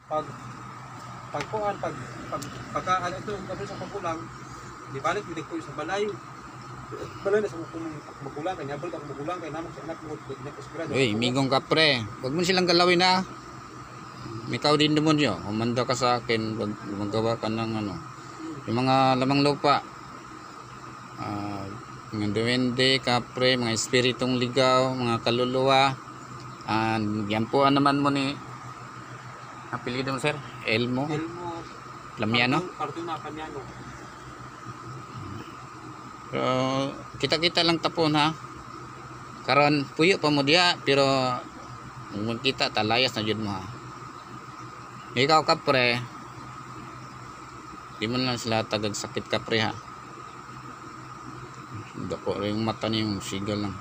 pag pagkuan pagkaan ito gabi sa pagkulang di balik di ko sa balay na sa magulang kanya balik ako magulang kay namang sa anak mo nagkasgrado. Uy, migong kapre. Wag mo silang galawin na. Ikaw din demonyo. Umanda ka sa akin. Wag magawa ka ng ano. Yung mga lamang lupa. Mga duwende, kapre, mga espiritong ligaw, mga kaluluwa. Yan po naman mo ni apelido mo sir? Elmo Plamiano? Cartuna Plamiano. Pero kita-kita lang tapon ha. Karon puyo pa mo diya pero kung kita talayas na jud mo ha. Ikaw kapre. Di man lang sila tagag sakit kapre ha. Dako ring mata niyo sigal lang.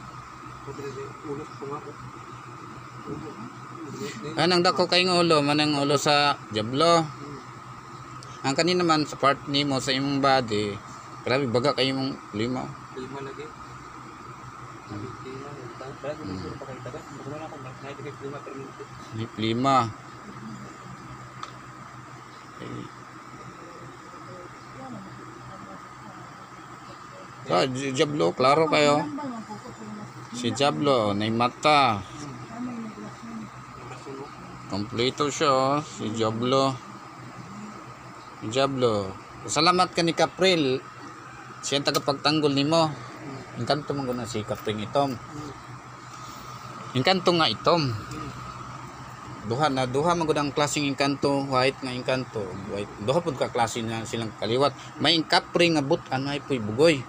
Anang dako kay ulo, manang ulo sa Diablo. Ang kanina naman sa part nimo sa imong body. Grabe baga kayo mong lima Lagi. Lima. Diablo, klaro kayo. Si Diablo, may mata. Kompleto siya, si Diablo. Diablo. Salamat ka ni Kapril. Siya ang tagapagtanggol nimo. Inkanto mo guna si Kapring itom. Inkanto nga itom. Duha man gud ang klaseng inkanto, white nga inkanto, white. Duha pud ka klase na silang kaliwat. May Kapring nga but-an ay puy bugoy.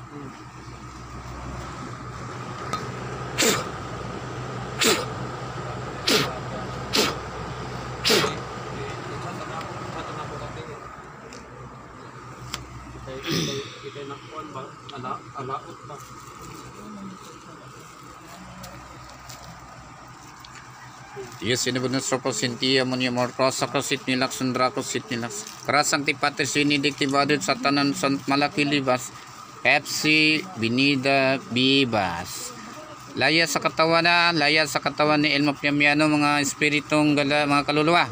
Kita nakuan ba alaot ba Yes, sinibod ng sopo sintiya mo niya more cross ako sit nilak sundra ko sit nilak karasang tipate sinidik tibadod sa tanan Sant Malaki Libas FC Binida Bibas. Laya sa katawan ni Elmo Plamiano mga espiritong gala, mga kaluluwa.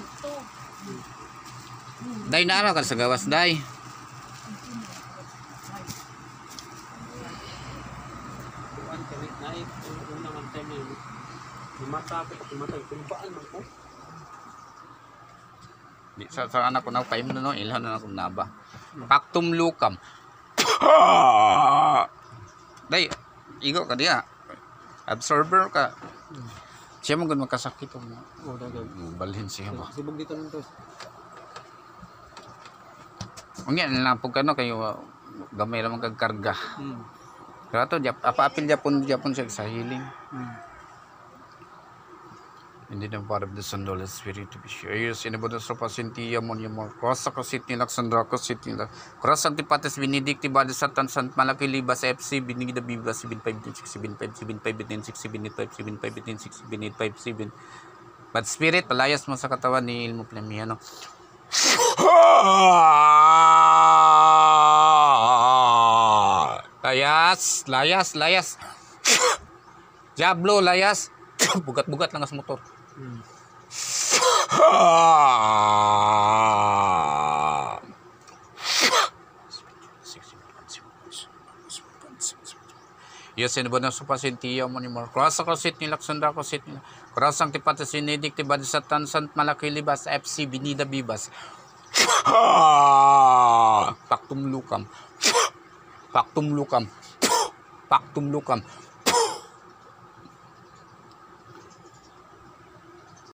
Day na araw ka sa gawas day. Sa anak ko na paim no ilhan na ako naba. Paktum lukam. Day, igo ka diya. Absorber ka. Siya mo gud makasakit mo. Balhin siya ba. Sibog dito nito. Unya lang pug kano kayo gamay ra man kag karga. Pero ato apa-apil Japon siya sa healing. Hindi na part of the Sandol Spirit to be sure. Yes, inabot sa pasintiya mo niya more. Cross sa kasit nila, Sandra kasit nila. Cross ang tipates Benedicti Bada sa Sant Malaki Libas FC, Binigda Bibas, 75-75-75-75-75-75-75-75-75-75. But spirit, palayas mo sa katawan ni Elmo Plamiano. Layas. Diablo, layas. Bugat-bugat lang as motor. Yes, sinibod na sa pasintiya mo ni Mar. Cross ako sit nila, sunda ko sit nila. Cross ang tipata sinidik, tibad sa Sant Malaki Libas, FC Binida Bibas. Paktum lukam.